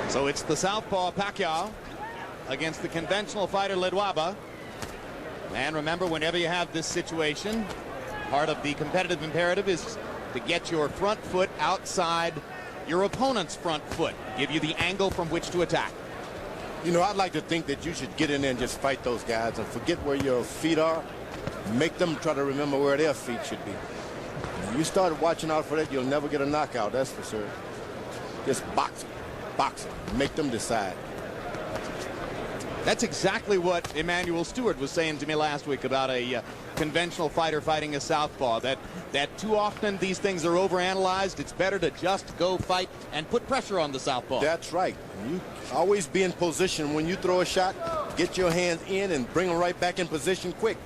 So it's the southpaw Pacquiao against the conventional fighter Ledwaba. And remember, whenever you have this situation, part of the competitive imperative is to get your front foot outside your opponent's front foot, give you the angle from which to attack. You know, I'd like to think that you should get in there and just fight those guys and forget where your feet are. Make them try to remember where their feet should be. When you start watching out for that, you'll never get a knockout, that's for sure. Just boxing, make them decide. That's exactly what Emmanuel Stewart was saying to me last week about a conventional fighter fighting a southpaw, that too often these things are overanalyzed. It's better to just go fight and put pressure on the southpaw. That's right. You always be in position when you throw a shot. Get your hands in and bring them right back in position quick.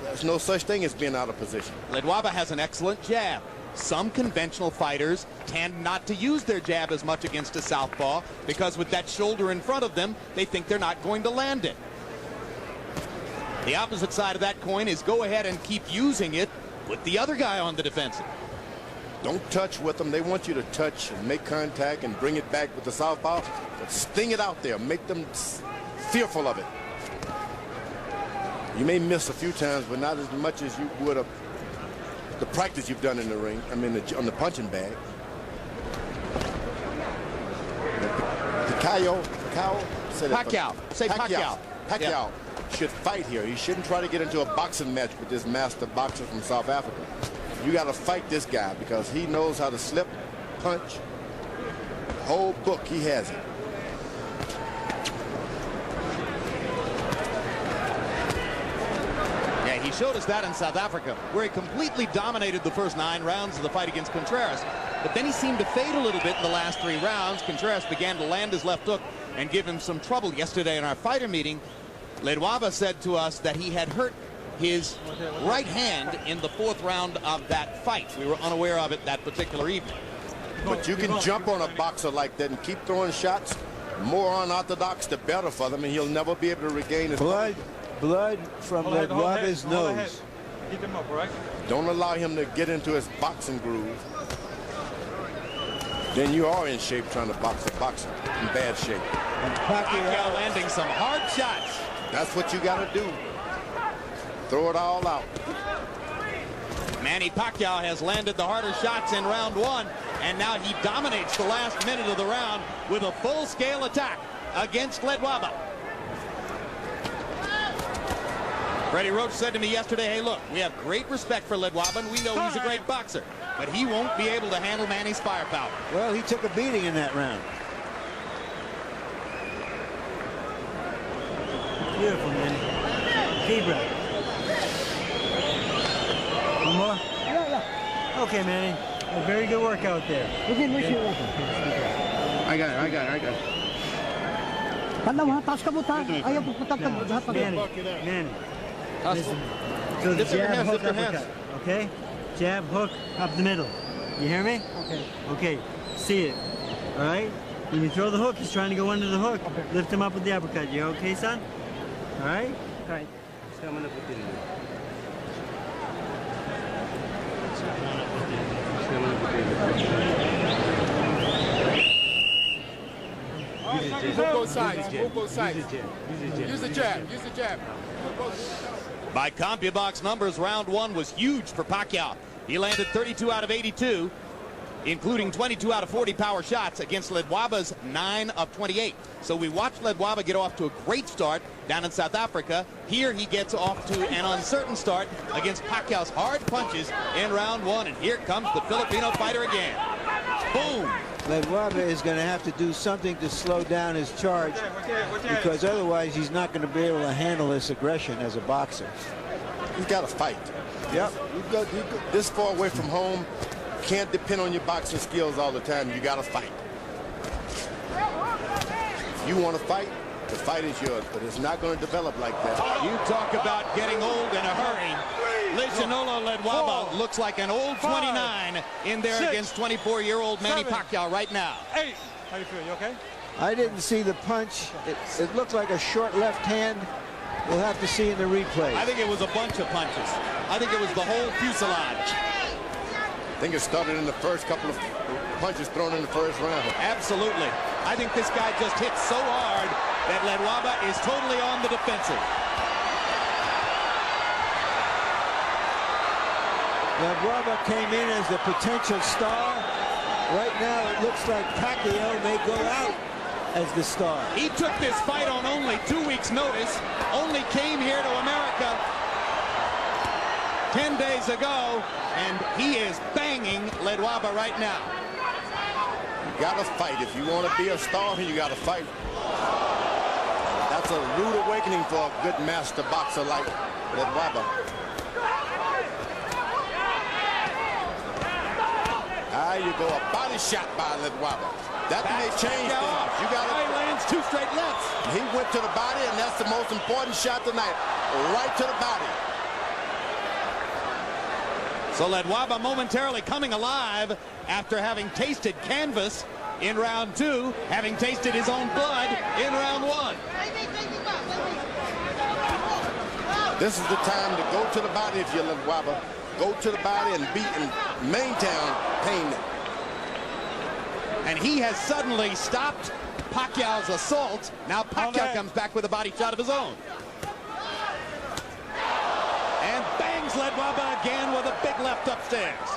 There's no such thing as being out of position. Ledwaba has an excellent jab. Some conventional fighters tend not to use their jab as much against a southpaw because with that shoulder in front of them, they think they're not going to land it. The opposite side of that coin is go ahead and keep using it with the other guy on the defensive. Don't touch with them. They want you to touch and make contact and bring it back with the southpaw. But sting it out there. Make them fearful of it. You may miss a few times, but not as much as you would have the practice you've done in the ring. I mean, on the punching bag. Pacquiao Yeah. Should fight here. He shouldn't try to get into a boxing match with this master boxer from South Africa. You got to fight this guy because he knows how to slip, punch. The whole book, he has it. Yeah, he showed us that in South Africa, where he completely dominated the first 9 rounds of the fight against Contreras. But then he seemed to fade a little bit in the last 3 rounds. Contreras began to land his left hook and give him some trouble. Yesterday in our fighter meeting, Ledwaba said to us that he had hurt his right hand in the 4th round of that fight. We were unaware of it that particular evening. But you can jump on a boxer like that and keep throwing shots. More unorthodox, the better for them, and he'll never be able to regain his blood from Ledwaba's nose. Keep him up, right? Don't allow him to get into his boxing groove. Then you are in shape trying to box a boxer. In bad shape. Pacquiao landing some hard shots. That's what you got to do. Throw it all out. Manny Pacquiao has landed the harder shots in round 1, and now he dominates the last minute of the round with a full-scale attack against Ledwaba. Freddie Roach said to me yesterday, hey, look, we have great respect for Ledwaba, and we know he's a great boxer, but he won't be able to handle Manny's firepower. Well, he took a beating in that round. Beautiful, man. Deep breath. One more? Yeah. Okay, Manny. A very good workout there. I got it. Manny. Listen. So the jab, hook, uppercut. Okay? Jab, hook, up the middle. You hear me? Okay. Okay. See it. All right? When you throw the hook, he's trying to go under the hook. Okay. Lift him up with the uppercut. You okay, son? All right? All right. Move both sides. Move both sides. Use the jab. Use the jab. By CompuBox numbers, round 1 was huge for Pacquiao. He landed 32 out of 82, including 22 out of 40 power shots against Ledwaba's 9 of 28. So we watched Ledwaba get off to a great start down in South Africa. Here he gets off to an uncertain start against Pacquiao's hard punches in round 1. And here comes the Filipino fighter again. Boom! Ledwaba is going to have to do something to slow down his charge because otherwise he's not going to be able to handle this aggression as a boxer. He's got to fight. Yep. You go this far away from home. Can't depend on your boxing skills all the time. You got to fight. If you want to fight, the fight is yours, but it's not going to develop like that. You talk about getting old in a hurry. Lehlo Ledwaba looks like an old 29 in there against 24-year-old Manny Pacquiao right now. 8. How you feel? You okay? I didn't see the punch. It looked like a short left hand. We'll have to see in the replay. I think it was a bunch of punches. I think it was the whole fuselage. think it started in the first couple of punches thrown in the first round. Absolutely. I think this guy just hit so hard that Ledwaba is totally on the defensive. Ledwaba came in as a potential star. Right now, it looks like Pacquiao may go out as the star. He took this fight on only 2 weeks' notice, only came here to America 10 days ago, and he is banging Ledwaba right now. You gotta fight. If you want to be a star, you gotta fight. That's a rude awakening for a good master boxer like Ledwaba. There you go, a body shot by Ledwaba. That may change things. You got He lands 2 straight lefts. He went to the body, and that's the most important shot tonight. Right to the body. So Ledwaba momentarily coming alive after having tasted canvas in round 2, having tasted his own blood in round 1. This is the time to go to the body if you're Ledwaba. Go to the body and beat and maintain pain. And he has suddenly stopped Pacquiao's assault. Now Pacquiao comes back with a body shot of his own. And bangs Ledwaba again with a big left upstairs.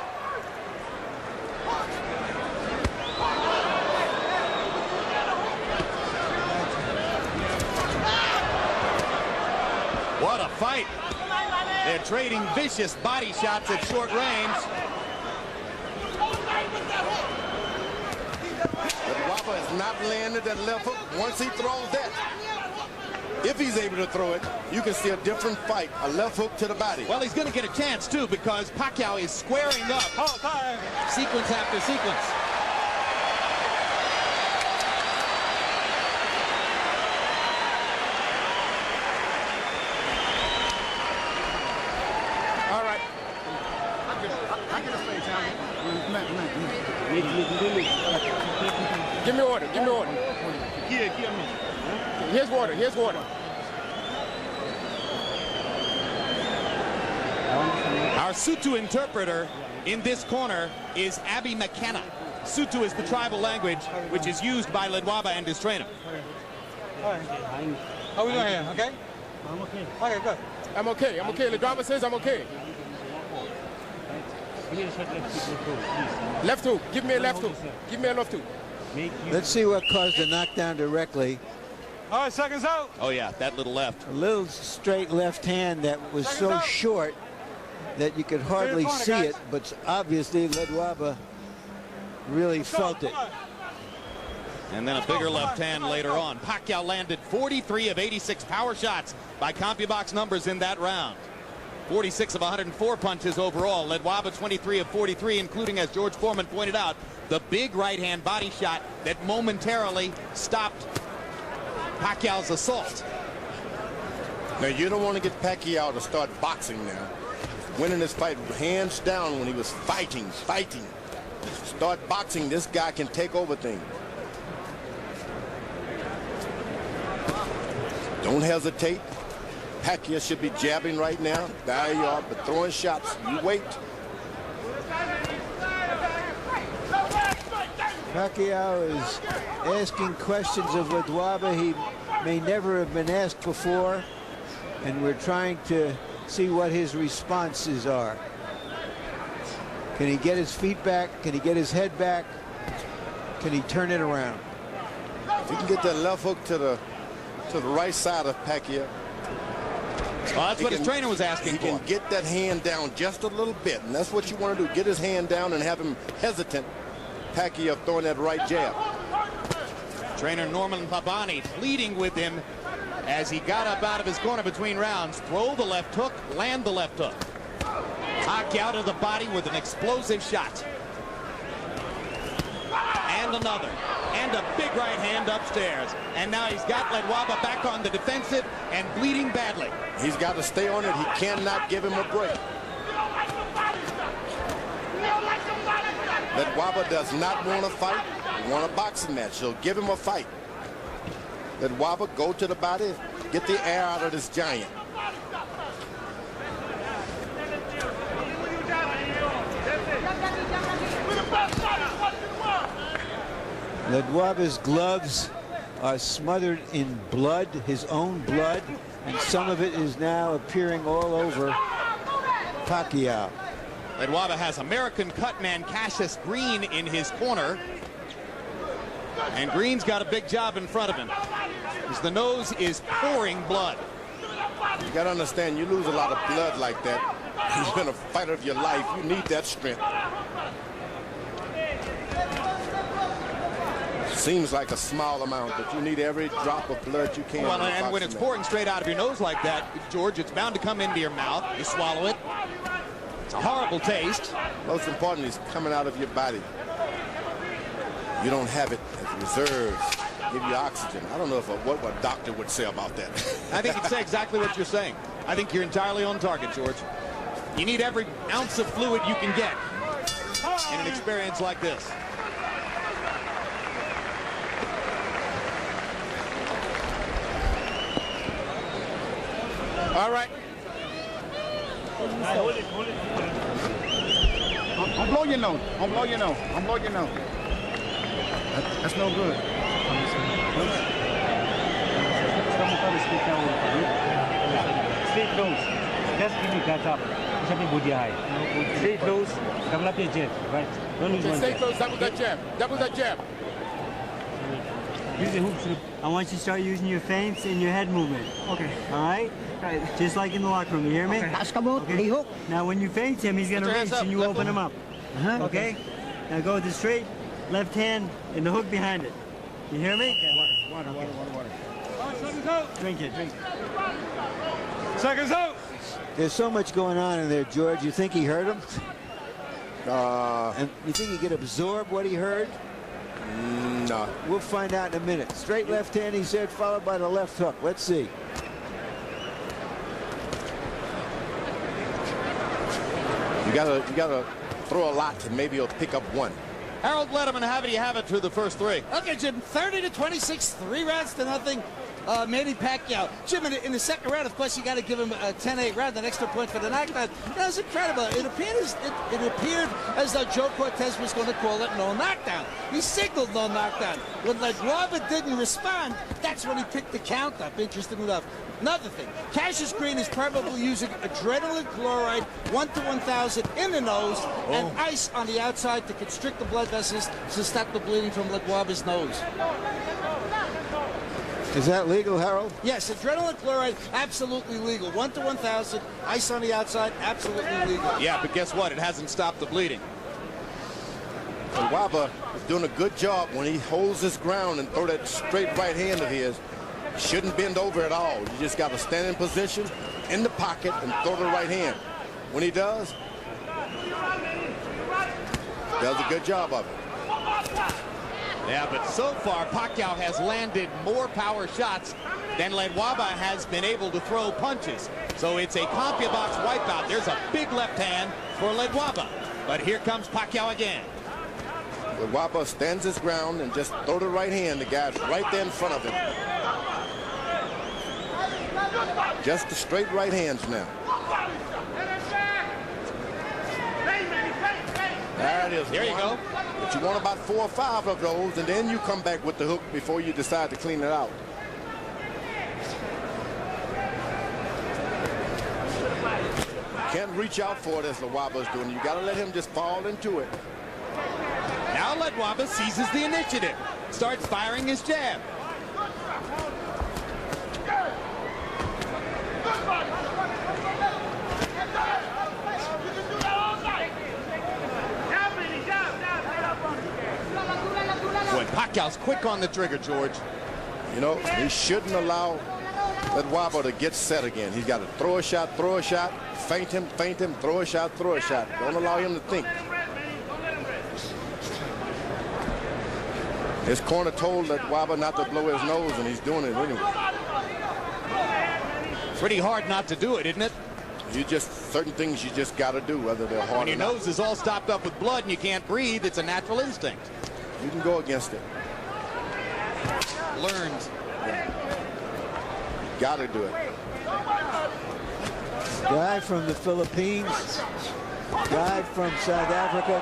What a fight. They're trading vicious body shots at short range. Ledwaba has not landed that left hook. Once he throws that, if he's able to throw it, you can see a different fight. A left hook to the body. Well, he's going to get a chance, too, because Pacquiao is squaring up sequence after sequence. All right. I get a face, Give me order. Give me order. Here's water. Here's water. Our Sutu interpreter in this corner is Abby McKenna. Sutu is the tribal language which is used by Ledwaba and his trainer. How we doing here? Okay? I'm okay. Okay, good. I'm okay. I'm okay. Ledwaba says I'm okay. Left hook. Give me a left hook. Give me a left hook. Let's see what caused the knockdown directly. All right, seconds out. Oh, yeah, that little left. A little straight left hand that was so short that you could hardly see it, but obviously Ledwaba really felt it. And then a bigger left hand later on. Pacquiao landed 43 of 86 power shots by CompuBox numbers in that round. 46 of 104 punches overall. Ledwaba 23 of 43, including, as George Foreman pointed out, the big right-hand body shot that momentarily stopped Pacquiao's assault. Now, you don't want to get Pacquiao to start boxing now. Winning this fight hands down when he was fighting. Start boxing, this guy can take over things. Don't hesitate. Pacquiao should be jabbing right now. There you are, but throwing shots. You wait. Pacquiao is asking questions of Ledwaba he may never have been asked before, and we're trying to see what his responses are. Can he get his feet back? Can he get his head back? Can he turn it around? If he can get that left hook to the right side of Pacquiao. Well, that's what his trainer was asking for. He can get that hand down just a little bit, and that's what you want to do. Get his hand down and have him hesitant. Pacquiao throwing that right jab. Trainer Norman Pabani pleading with him as he got up out of his corner between rounds. Throw the left hook, land the left hook. Pacquiao to the body with an explosive shot. And another. And a big right hand upstairs. And now he's got Ledwaba back on the defensive and bleeding badly. He's got to stay on it. He cannot give him a break. Ledwaba does not want to fight. He wants a boxing match, so give him a fight. Ledwaba, go to the body, get the air out of this giant. Ledwaba's gloves are smothered in blood, his own blood, and some of it is now appearing all over Pacquiao. Ledwaba has American cutman Cassius Green in his corner. And Green's got a big job in front of him, because the nose is pouring blood. You got to understand, you lose a lot of blood like that. You've been a fighter of your life. You need that strength. Seems like a small amount, but you need every drop of blood you can. Well, and when it's pouring straight out of your nose like that, George, it's bound to come into your mouth. You swallow it. It's a horrible taste. Most importantly, it's coming out of your body. You don't have it as reserves. Give you oxygen. I don't know what a doctor would say about that. I think he'd say exactly what you're saying. I think you're entirely on target, George. You need every ounce of fluid you can get in an experience like this. All right. I'm blowing your nose. I'm blowing your nose. I'm blowing your nose. That's no good. Straight nose. Just give me that up. Something body high. Straight nose. Double up your jab. Right. Don't lose one. Stay jab. close. Double that jab. Double that jab. Use the hooks. I want you to start using your feints and your head movement. Okay. All right? Just like in the locker room. You hear me? Okay. Now, when you feint him, he's going to reach and you open him up. Okay? Now go with the straight left hand and the hook behind it. You hear me? Water. Drink it. Seconds out. There's so much going on in there, George. You think he heard him? And you think he could absorb what he heard? No. We'll find out in a minute. Straight left hand, he said, followed by the left hook. Let's see. You gotta throw a lot and maybe he'll pick up one. Harold Letterman, how do you have it through the first three? Okay, Jim, 30-26, 3 rounds to nothing. Manny Pacquiao. Jim, in the second round, of course, you got to give him a 10-8 round, an extra point for the knockdown. That was incredible. It appeared as though Joe Cortez was going to call it no knockdown. He signaled no knockdown. When Ledwaba didn't respond, that's when he picked the count up, interesting enough. Another thing, Cassius Green is probably using adrenaline chloride 1 to 1,000 in the nose and ice on the outside to constrict the blood vessels to stop the bleeding from Ledwaba's nose. Is that legal, Harold? Yes, adrenaline chloride, absolutely legal. 1 to 1,000, ice on the outside, absolutely legal. Yeah, but guess what? It hasn't stopped the bleeding. Ledwaba is doing a good job when he holds his ground and throw that straight right hand of his. Shouldn't bend over at all. You just got to stand in position in the pocket and throw the right hand. When he does a good job of it. Yeah, but so far, Pacquiao has landed more power shots than Ledwaba has been able to throw punches. So it's a CompuBox wipeout. There's a big left hand for Ledwaba. But here comes Pacquiao again. Ledwaba stands his ground and just throw the right hand. The guy's right there in front of him. Just the straight right hands now. There it is. There you go. But you want about 4 or 5 of those, and then you come back with the hook before you decide to clean it out. You can't reach out for it as Ledwaba's doing. You got to let him just fall into it. Now Ledwaba seizes the initiative, starts firing his jab. Boy, Pacquiao's quick on the trigger, George. You know, he shouldn't allow Ledwaba to get set again. He's got to throw a shot, feint him, throw a shot, Don't allow him to think. His corner told Ledwaba not to blow his nose, and he's doing it anyway. Pretty hard not to do it, isn't it? Certain things you just got to do, whether they're hard when your or not. nose is all stopped up with blood and you can't breathe, it's a natural instinct. You can go against it. Learned. Got to do it. Guy from the Philippines, guy from South Africa,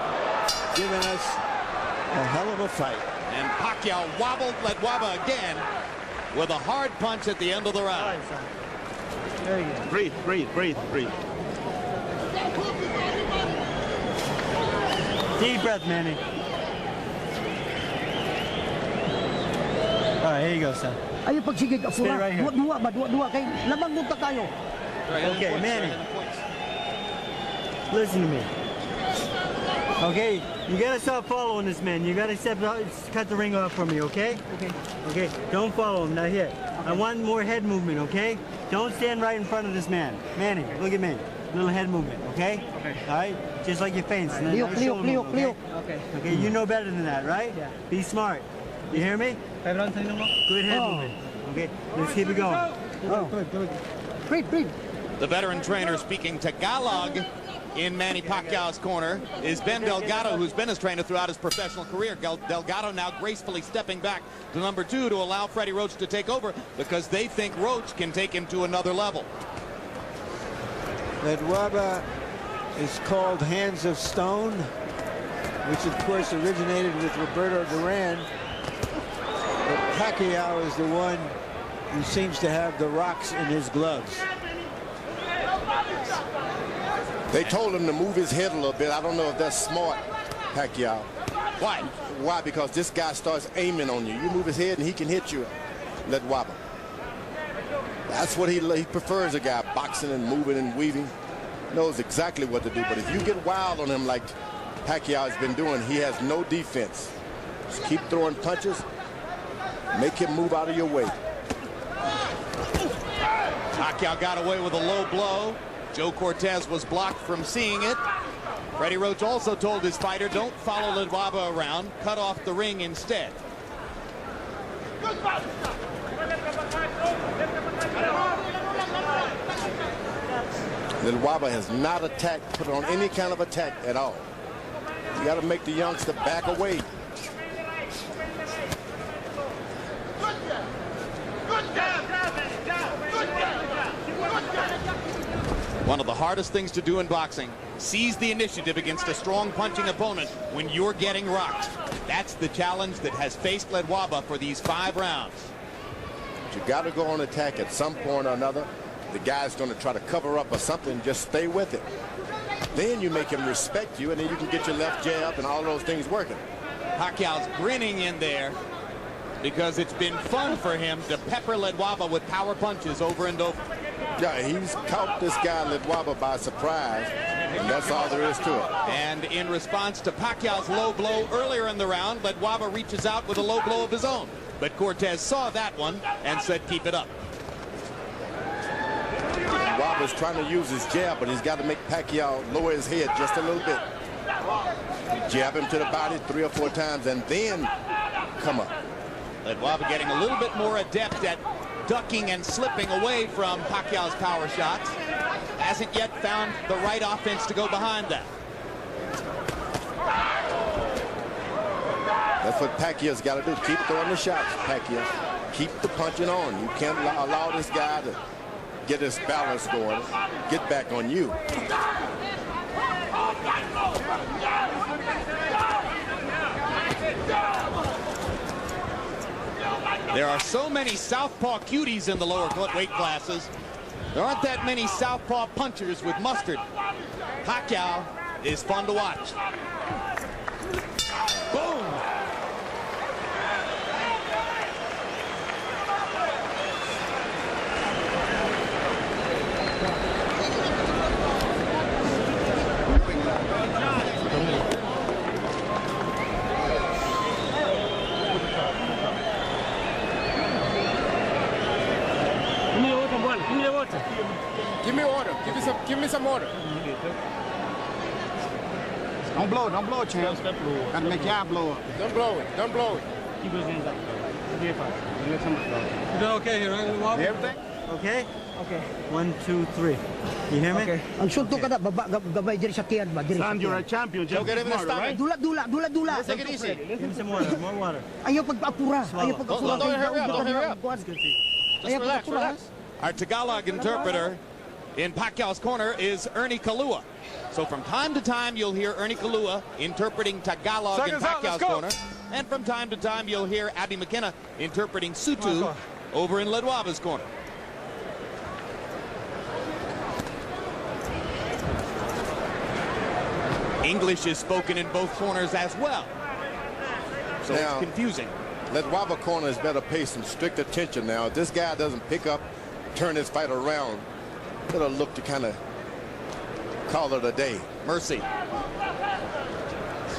giving us a hell of a fight. And Pacquiao wobbled Ledwaba again with a hard punch at the end of the round. There you go. Breathe, breathe, breathe, breathe. Deep breath, Manny. All right, here you go, son. Ayo pagsigig Stay pura. right here. Dua kay labang munta kayo. Okay, Manny. Listen to me. Okay, you gotta stop following this man. You gotta cut the ring off from me, okay? Okay. Okay, don't follow him. Now here, I want more head movement, okay? Don't stand right in front of this man. Manny, look at me. Little head movement, okay? Okay. All right, just like your feints. And then Liok, no liok, shoulder liok, movement, liok. Okay. Okay, you know better than that, right? Yeah. Be smart. You hear me? Good head movement. Okay, let's keep it going. Oh. Breathe, breathe. The veteran trainer speaking Tagalog in Manny Pacquiao's corner is Ben Delgado, who's been his trainer throughout his professional career. Delgado now gracefully stepping back to number 2 to allow Freddie Roach to take over because they think Roach can take him to another level. Ledwaba is called Hands of Stone, which of course originated with Roberto Duran. But Pacquiao is the one who seems to have the rocks in his gloves. They told him to move his head a little bit. I don't know if that's smart, Pacquiao. Why? Why? Because this guy starts aiming on you. You move his head and he can hit you, Ledwaba. That's what he prefers, a guy boxing and moving and weaving. Knows exactly what to do. But if you get wild on him like Pacquiao has been doing, he has no defense. Just keep throwing punches. Make him move out of your way. Pacquiao got away with a low blow. Joe Cortez was blocked from seeing it. Freddie Roach also told his fighter, don't follow Ledwaba around, cut off the ring instead. Ledwaba has not attacked, put on any kind of attack at all. You got to make the youngster back away. One of the hardest things to do in boxing, seize the initiative against a strong punching opponent when you're getting rocked. That's the challenge that has faced Ledwaba for these 5 rounds. But you got to go on attack at some point or another. The guy's going to try to cover up or something. Just stay with it. Then you make him respect you, and then you can get your left jab and all those things working. Pacquiao's grinning in there because it's been fun for him to pepper Ledwaba with power punches over and over. Yeah, he's caught this guy Ledwaba by surprise, and that's all there is to it. And in response to Pacquiao's low blow earlier in the round, Ledwaba reaches out with a low blow of his own. But Cortez saw that one and said, keep it up. Ledwaba's trying to use his jab, but he's got to make Pacquiao lower his head just a little bit. Jab him to the body 3 or 4 times, and then come up. Ledwaba getting a little bit more adept at ducking and slipping away from Pacquiao's power shots. Hasn't yet found the right offense to go behind that. That's what Pacquiao's got to do. Keep throwing the shots, Pacquiao. Keep the punching on. You can't allow this guy to get his balance going. Get back on you. There are so many southpaw cuties in the lower weight classes. There aren't that many southpaw punchers with mustard. Pacquiao is fun to watch. Boom! Give me water. Give me some water. Don't blow it, champ. Gotta make y'all blow up. Don't blow it. Don't blow it. Keep those hands up. You doing okay here, right? Everything? Okay? Okay. 1, 2, 3. You hear me? Okay. Ang sunto ka na gabay diri sa kiyan ba diri. Son, you're a champion. Just get smart, right? Dula. Take it easy. Give me some water. More water. Ayaw pagpapura. Ayaw pagpapura. Don't hurry up, don't hurry up. That's good for you. Just relax, relax. Our Tagalog interpreter in Pacquiao's corner is Ernie Kalua. So from time to time, you'll hear Ernie Kalua interpreting Tagalog in Pacquiao's corner. And from time to time, you'll hear Abby McKenna interpreting Sutu over in Ledwaba's corner. English is spoken in both corners as well. So now, it's confusing. Ledwaba corner is better pay some strict attention now. If this guy doesn't pick up, turn his fight around, it'll look to kind of call it a day. Mercy.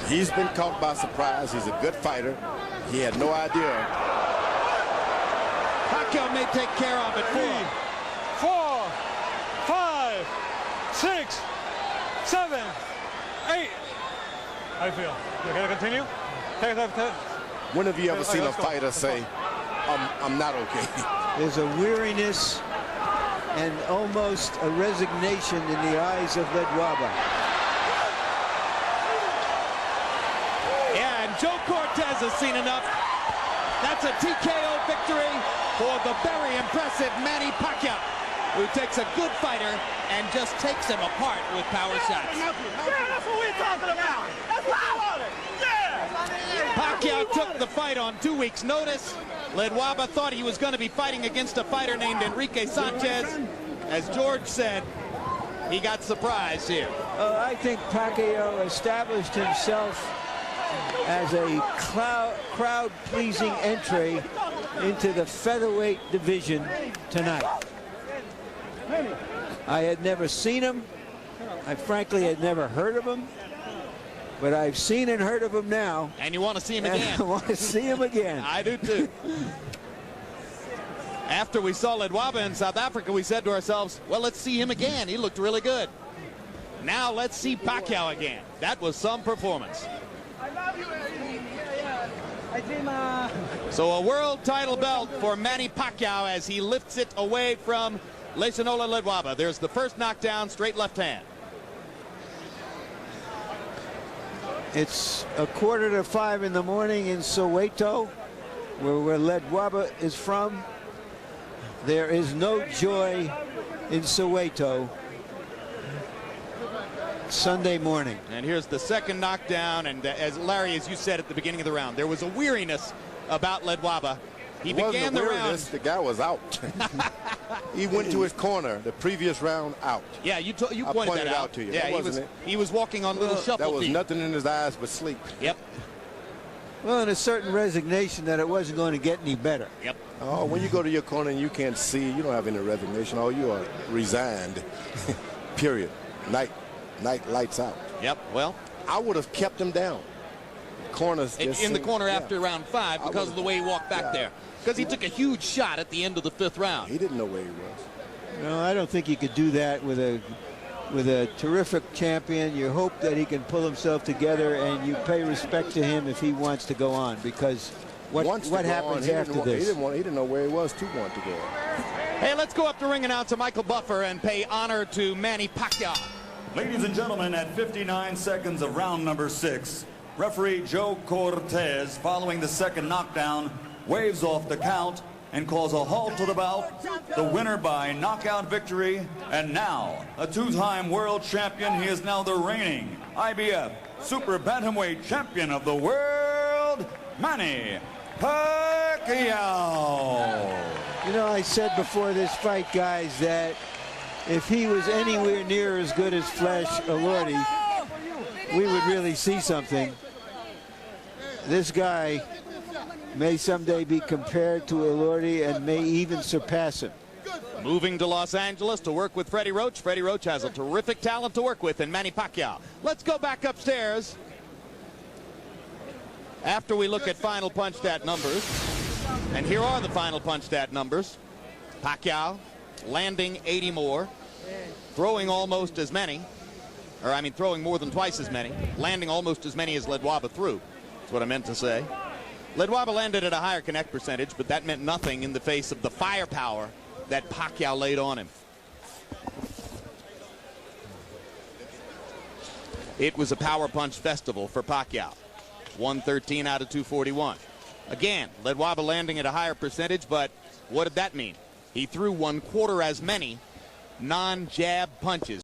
He's been caught by surprise. He's a good fighter. He had no idea. Pacquiao may take care of it. 3, 4, 5, 6, 7, 8. How do you feel? You gonna continue? When have you ever seen a fighter say, I'm not okay? There's a weariness and almost a resignation in the eyes of Ledwaba. Yeah, and Joe Cortez has seen enough. That's a TKO victory for the very impressive Manny Pacquiao, who takes a good fighter and just takes him apart with power shots. Yeah, that's what we're talking about. That's power. Yeah. Pacquiao took the fight on 2 weeks' notice. Ledwaba thought he was going to be fighting against a fighter named Enrique Sanchez. As George said, he got surprised here. I think Pacquiao established himself as a crowd-pleasing entry into the featherweight division tonight. I had never seen him. I frankly had never heard of him. But I've seen and heard of him now. And you want to see him again. I want to see him again. I do too. After we saw Ledwaba in South Africa, we said to ourselves, well, let's see him again. He looked really good. Now let's see Pacquiao again. That was some performance. So a world title belt for Manny Pacquiao as he lifts it away from Lehlo Ledwaba. There's the first knockdown, straight left hand. It's 4:45 in the morning in Soweto, where Ledwaba is from. There is no joy in Soweto Sunday morning. And here's the second knockdown, and as Larry, as you said at the beginning of the round, there was a weariness about Ledwaba. He began the round. The guy was out. He went to his corner the previous round out. Yeah, you pointed that out to you. Yeah, he was walking on little shuffle feet. There was nothing in his eyes but sleep. Yep. Well, and a certain resignation that it wasn't going to get any better. Yep. Oh, when you go to your corner and you can't see, you don't have any resignation. Oh, you are resigned. Period. Night lights out. Yep. Well, I would have kept him down. Corners in the corner after round 5 because of the way he walked back there. Because he took a huge shot at the end of the 5th round. He didn't know where he was. No, I don't think you could do that with a terrific champion. You hope that he can pull himself together, and you pay respect to him if he wants to go on, because what happens after this? He didn't know where he was to want to go. Hey, let's go up to ring announcer Michael Buffer and pay honor to Manny Pacquiao. Ladies and gentlemen, at 59 seconds of round number 6, referee Joe Cortez, following the second knockdown, waves off the count and calls a halt to the bout. The winner by knockout victory, and now a 2-time world champion. He is now the reigning IBF Super Bantamweight Champion of the world, Manny Pacquiao. You know, I said before this fight, guys, that if he was anywhere near as good as Flash Elordi, we would really see something. This guy may someday be compared to Elordi and may even surpass him. Moving to Los Angeles to work with Freddie Roach. Freddie Roach has a terrific talent to work with in Manny Pacquiao. Let's go back upstairs after we look at final punch stat numbers. And here are the final punch stat numbers. Pacquiao landing 80 more, throwing almost as many, or I mean throwing more than twice as many, landing almost as many as Ledwaba threw. That's what I meant to say. Ledwaba landed at a higher connect percentage, but that meant nothing in the face of the firepower that Pacquiao laid on him. It was a power punch festival for Pacquiao. 113 out of 241. Again, Ledwaba landing at a higher percentage, but what did that mean? He threw 1/4 as many non-jab punches.